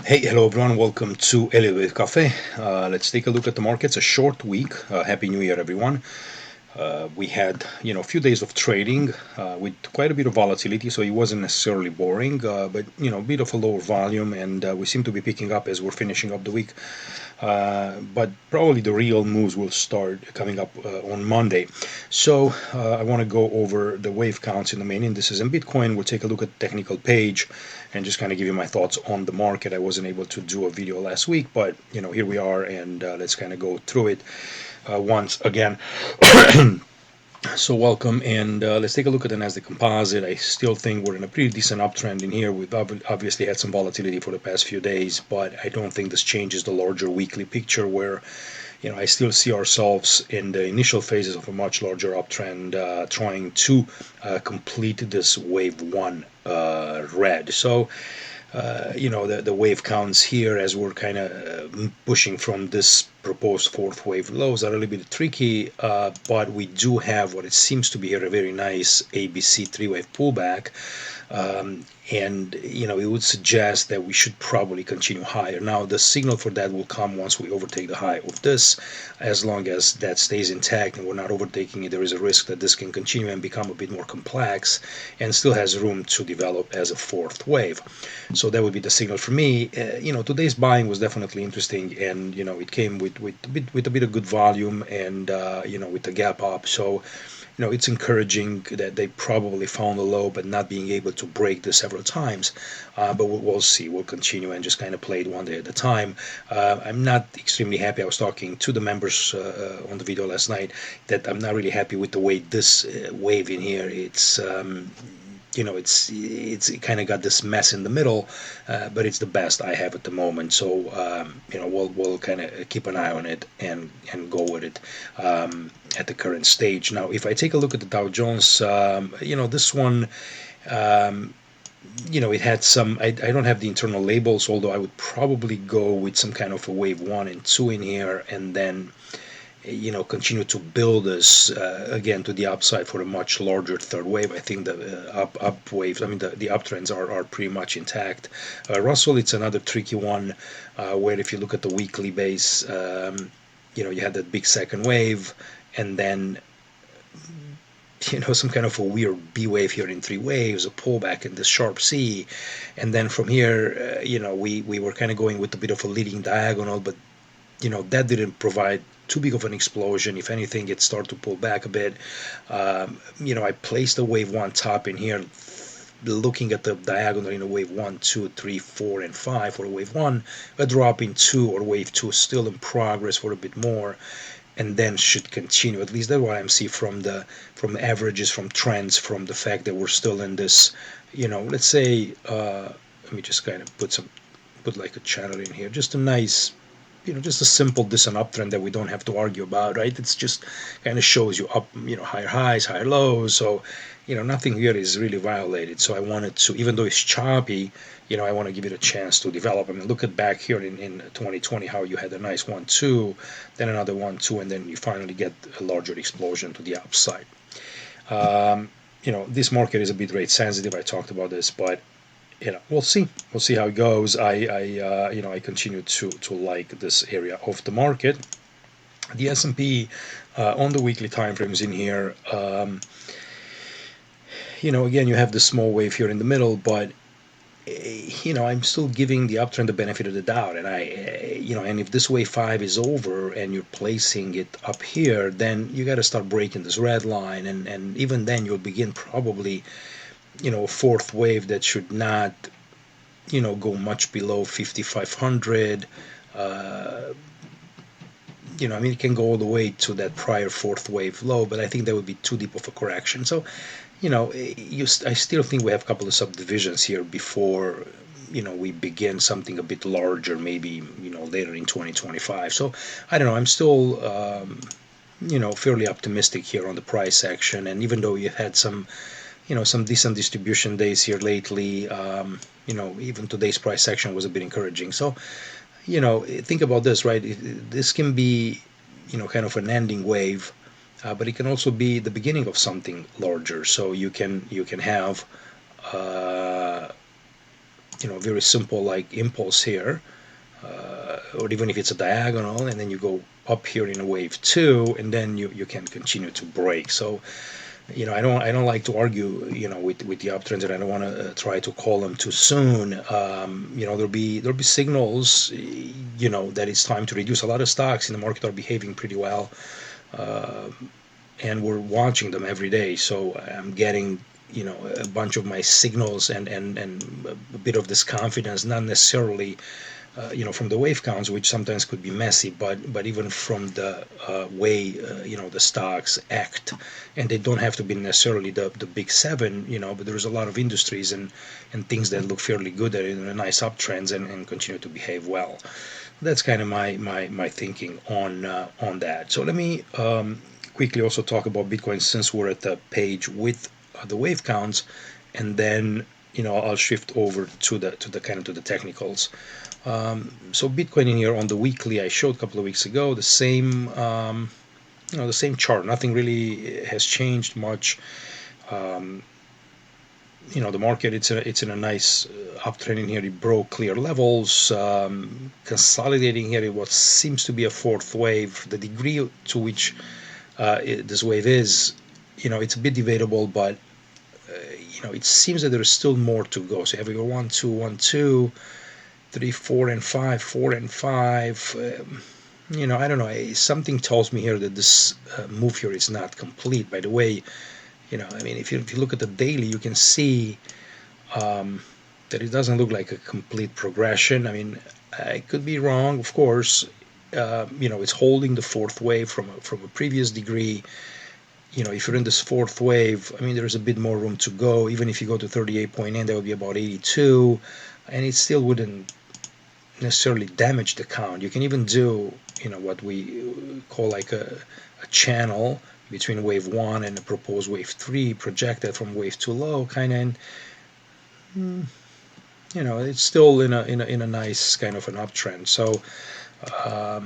Hey, hello everyone. Welcome to Elliot with Cafe. Let's take a look at the markets. A short week. Happy New Year, everyone. We had, a few days of trading with quite a bit of volatility, so it wasn't necessarily boring, but a bit of a lower volume, and we seem to be picking up as we're finishing up the week. But probably the real moves will start coming up on Monday. So I want to go over the wave counts in the main indices and Bitcoin. We'll take a look at the technical page and just kind of give you my thoughts on the market. I wasn't able to do a video last week, but here we are, and let's kind of go through it once again. So welcome, and let's take a look at the Nasdaq Composite. I still think we're in a pretty decent uptrend in here. We've obviously had some volatility for the past few days, but I don't think this changes the larger weekly picture where I still see ourselves in the initial phases of a much larger uptrend, trying to complete this wave one red. So the wave counts here as we're kind of pushing from this proposed fourth wave lows are a little bit tricky, but we do have what it seems to be here a very nice ABC three-wave pullback. And it would suggest that we should probably continue higher. Now the signal for that will come once we overtake the high of this. As long as that stays intact and we're not overtaking it, there is a risk that this can continue and become a bit more complex and still has room to develop as a fourth wave. So that would be the signal for me. Today's buying was definitely interesting, and it came with a bit of good volume and with the gap up. So it's encouraging that they probably found a low, but not being able to break this several times. But we'll see. We'll continue and just kind of play it one day at a time. I'm not extremely happy. I was talking to the members on the video last night that I'm not really happy with the way this wave in here. It's kind of got this mess in the middle, but it's the best I have at the moment. So we'll kind of keep an eye on it and go with it at the current stage. Now, if I take a look at the Dow Jones, this one. It had some. I don't have the internal labels, although I would probably go with some kind of a wave 1 and 2 in here, and then continue to build this again to the upside for a much larger third wave. I think the up waves, the uptrends are pretty much intact. Russell, it's another tricky one where if you look at the weekly base, you had that big second wave, and then some kind of a weird B wave here in three waves, a pullback in this sharp C, and then from here, we were kind of going with a bit of a leading diagonal, but that didn't provide too big of an explosion. If anything, it started to pull back a bit. I placed a wave 1 top in here, looking at the diagonal in a wave 1, 2, 3, 4, and 5 for a wave 1, a drop in 2 or wave 2 still in progress for a bit more, and then should continue. At least that's what I'm seeing from averages, from trends, from the fact that we're still in this, let's say, let me just kind of put like a channel in here, just a nice, just a simple decent uptrend that we don't have to argue about, right? It's just kind of shows you up, higher highs, higher lows. So, nothing here is really violated. So I wanted to, even though it's choppy, I want to give it a chance to develop. Look at back here in 2020, how you had a nice 1-2, then another 1-2, and then you finally get a larger explosion to the upside. This market is a bit rate sensitive. I talked about this, but we'll see how it goes. I continue to like this area of the market. The S&P on the weekly time frames in here, again, you have the small wave here in the middle, but I'm still giving the uptrend the benefit of the doubt, and and if this wave 5 is over and you're placing it up here, then you got to start breaking this red line, and even then you'll begin probably a fourth wave that should not go much below 5,500. It can go all the way to that prior fourth wave low, but I think that would be too deep of a correction. So I still think we have a couple of subdivisions here before we begin something a bit larger, maybe later in 2025. So I don't know, I'm still fairly optimistic here on the price action, and even though you had some decent distribution days here lately, even today's price action was a bit encouraging. So think about this, right? This can be kind of an ending wave, but it can also be the beginning of something larger. So you can have very simple like impulse here, or even if it's a diagonal, and then you go up here in a wave 2, and then you can continue to break. So I don't like to argue with the uptrends, and I don't want to try to call them too soon. There'll be signals that it's time to reduce. A lot of stocks in the market are behaving pretty well, and we're watching them every day. So I'm getting a bunch of my signals and a bit of this confidence, not necessarily from the wave counts, which sometimes could be messy, but even from the way the stocks act, and they don't have to be necessarily the big seven, but there's a lot of industries and things that look fairly good, that are in a nice uptrends and continue to behave well. That's kind of my thinking on that. So let me quickly also talk about Bitcoin, since we're at the page with the wave counts, and then I'll shift over to the technicals. So Bitcoin in here on the weekly, I showed a couple of weeks ago the same the same chart. Nothing really has changed much. The market, it's in a nice uptrend in here. It broke clear levels, consolidating here in what seems to be a fourth wave. The degree to which this wave is, it's a bit debatable, but it seems that there's still more to go. So you have your 1 2 1 2 3 4 and 5 4 and 5. I don't know. Something tells me here that this move here is not complete. By the way, if you look at the daily, you can see that it doesn't look like a complete progression. I mean, I could be wrong, of course. It's holding the fourth wave from a previous degree. If you're in this fourth wave, I mean, there's a bit more room to go. Even if you go to 38.9, that would be about 82, and it still wouldn't necessarily damage the count. You can even do, what we call like a channel between wave 1 and the proposed wave 3, projected from wave 2 low, kind of. It's still in a nice kind of an uptrend. So I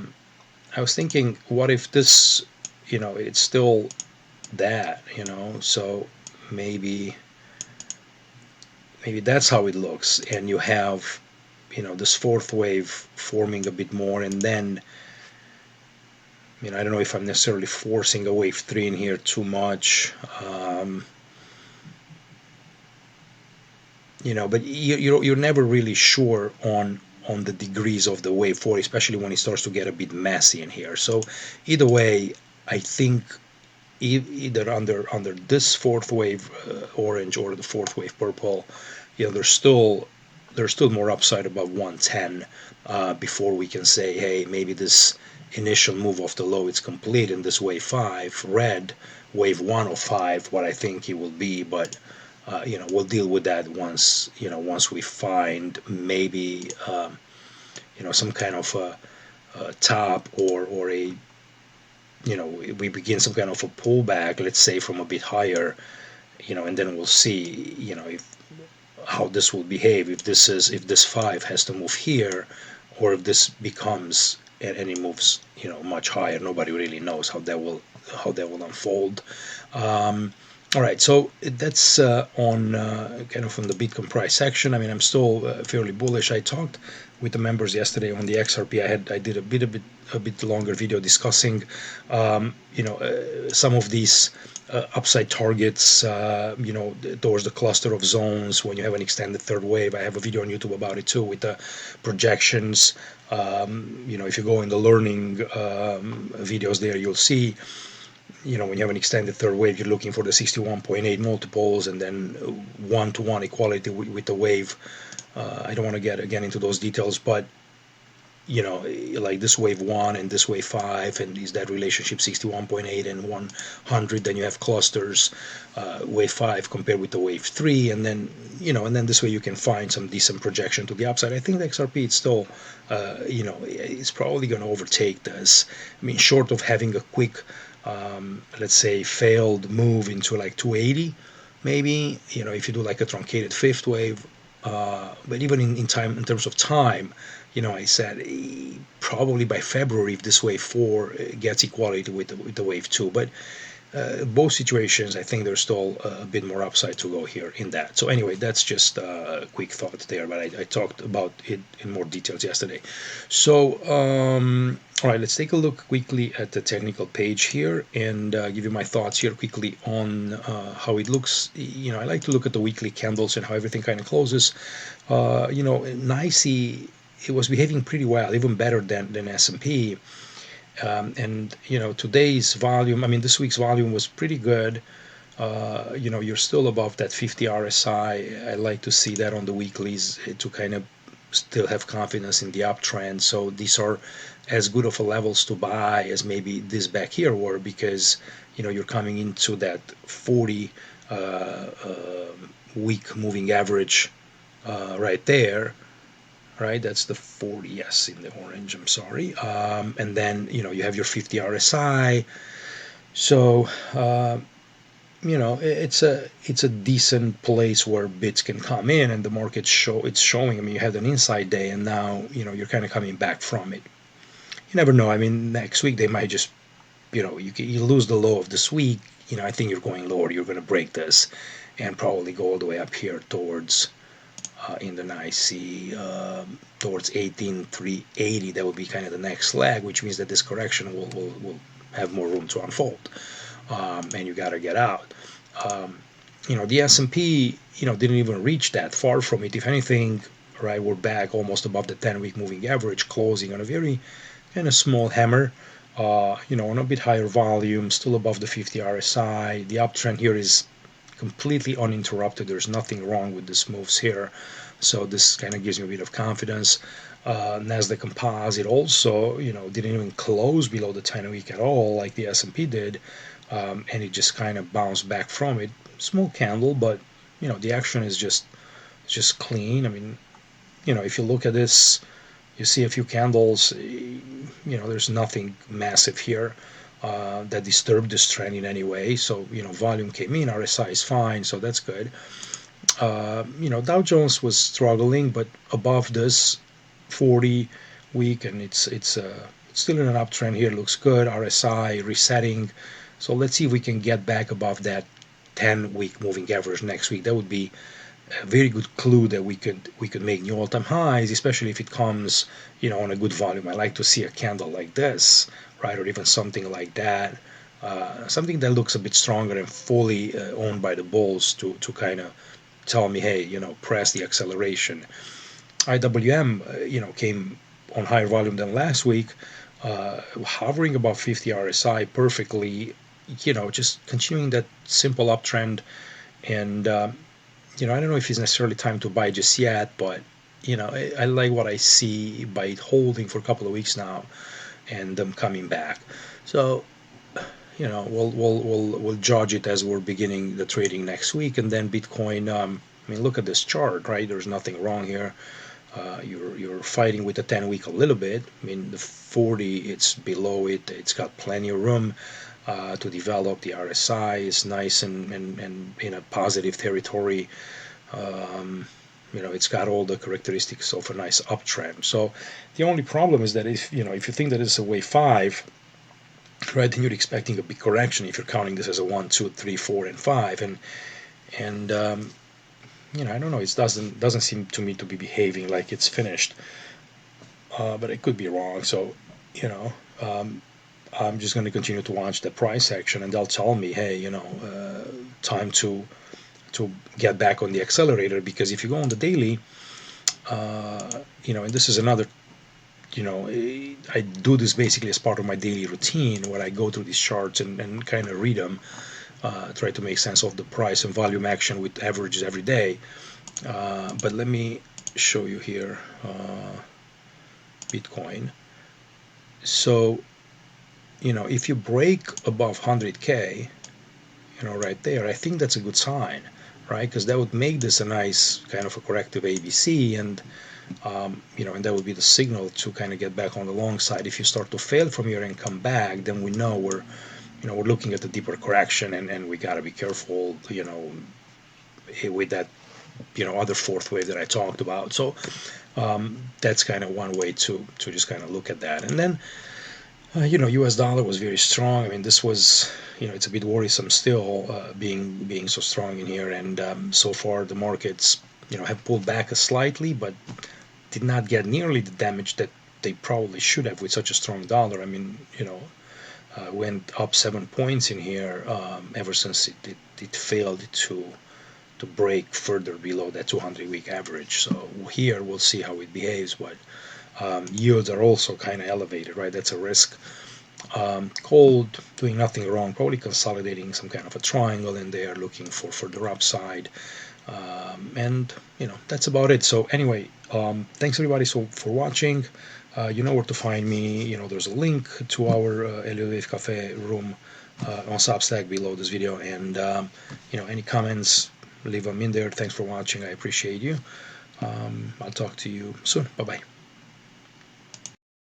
was thinking, what if this, it's still that, so maybe that's how it looks, and you have this fourth wave forming a bit more, and then I don't know if I'm necessarily forcing a wave 3 in here too much, but you're never really sure on the degrees of the wave 4, especially when it starts to get a bit messy in here. So either way, I think either under this fourth wave orange or the fourth wave purple, there's still more upside above 110 before we can say, hey, maybe this initial move off the low is complete in this wave 5 red, wave 1 of 5, what I think it will be. But we'll deal with that once we find maybe some kind of a top, or a we begin some kind of a pullback, let's say from a bit higher, and then we'll see if how this will behave, if this 5 has to move here, or if this becomes and it moves much higher. Nobody really knows how that will unfold. All right, so that's on kind of from the Bitcoin price section. I mean, I'm still fairly bullish. I talked with the members yesterday on the XRP. I did a bit longer video discussing some of these upside targets, towards the cluster of zones when you have an extended third wave. I have a video on YouTube about it too, with the projections. If you go in the learning videos there, you'll see when you have an extended third wave, you're looking for the 61.8 multiples, and then one-to-one equality with the wave. I don't want to get again into those details, but like this wave 1 and this wave 5, and is that relationship 61.8 and 100, then you have clusters, wave 5 compared with the wave 3, and then this way you can find some decent projection to the upside. I think the XRP, it's still it's probably going to overtake this. I mean, short of having a quick let's say failed move into like 280, maybe if you do like a truncated fifth wave, but even in terms of time, I said probably by February, if this wave 4 gets equality with the wave 2. But both situations, I think there's still a bit more upside to go here in that. So anyway, that's just a quick thought there, but I talked about it in more details yesterday. So, all right, let's take a look quickly at the technical page here and give you my thoughts here quickly on how it looks. I like to look at the weekly candles and how everything kind of closes. NYSE, it was behaving pretty well, even better than S&P. And today's volume, I mean this week's volume was pretty good. You're still above that 50 RSI. I like to see that on the weeklies to kind of still have confidence in the uptrend. So these are as good of a levels to buy as maybe this back here were, because you're coming into that 40 week moving average right there. Right, that's the 40, yes, in the orange, I'm sorry. And then you have your 50 RSI. So it's a decent place where bids can come in, and the market it's showing. I mean, you had an inside day, and now you're kind of coming back from it. You never know. I mean, next week they might just you lose the low of this week. I think you're going lower. You're going to break this and probably go all the way up here towards in the NYSE towards 18,380. That would be kind of the next leg, which means that this correction will have more room to unfold, and you got to get out. The S&P didn't even reach that far from it. If anything, right, we're back almost above the 10-week moving average, closing on a very kind of small hammer. On a bit higher volume, still above the 50 RSI. The uptrend here is completely uninterrupted. There's nothing wrong with this moves here, so this kind of gives me a bit of confidence. Nasdaq composite also didn't even close below the 10-week at all like the S&P did, and it just kind of bounced back from it. Small candle, but the action is just clean. I mean, if you look at this, you see a few candles. There's nothing massive here that disturbed this trend in any way. So volume came in, RSI is fine, so that's good. Dow Jones was struggling, but above this 40 week, and it's still in an uptrend here. Looks good. RSI resetting. So let's see if we can get back above that 10-week moving average next week. That would be a very good clue that we could make new all-time highs, especially if it comes on a good volume. I like to see a candle like this, right, or even something like that, something that looks a bit stronger and fully owned by the bulls to kind of tell me, hey, press the acceleration. IWM came on higher volume than last week, hovering above 50 RSI perfectly, just continuing that simple uptrend. And I don't know if it's necessarily time to buy just yet, but I like what I see by it holding for a couple of weeks now and them coming back. So we'll judge it as we're beginning the trading next week. And then Bitcoin, I mean, look at this chart, right? There's nothing wrong here. You're fighting with the 10-week a little bit. I mean, the 40, it's below it. It's got plenty of room to develop. The RSI is nice and in a positive territory. It's got all the characteristics of a nice uptrend. So the only problem is that if you think that it's a wave 5, right, then you're expecting a big correction if you're counting this as a 1, 2, 3, 4, and 5, and I don't know. It doesn't seem to me to be behaving like it's finished, but I could be wrong. So I'm just going to continue to watch the price action, and they'll tell me, hey, time to get back on the accelerator. Because if you go on the daily, and this is another, I do this basically as part of my daily routine where I go through these charts and kind of read them, try to make sense of the price and volume action with averages every day. But let me show you here Bitcoin. So if you break above 100K, right there, I think that's a good sign, right? Because that would make this a nice kind of a corrective ABC, and and that would be the signal to kind of get back on the long side. If you start to fail from here and come back, then we know we're looking at a deeper correction, and we got to be careful, with that, other fourth wave that I talked about. So that's kind of one way to just kind of look at that. And then U.S. dollar was very strong. I mean, this was, it's a bit worrisome still, being so strong in here. And so far, the markets, have pulled back slightly, but did not get nearly the damage that they probably should have with such a strong dollar. I mean, went up 7 points in here ever since it failed to break further below that 200-week average. So here we'll see how it behaves, but yields are also kind of elevated, right? That's a risk. Gold doing nothing wrong, probably consolidating some kind of a triangle in there, looking for further upside. And that's about it. So anyway, thanks everybody for watching. You know where to find me. There's a link to our Elevated Cafe room on Substack below this video, and any comments, leave them in there. Thanks for watching. I appreciate you. I'll talk to you soon. Bye bye.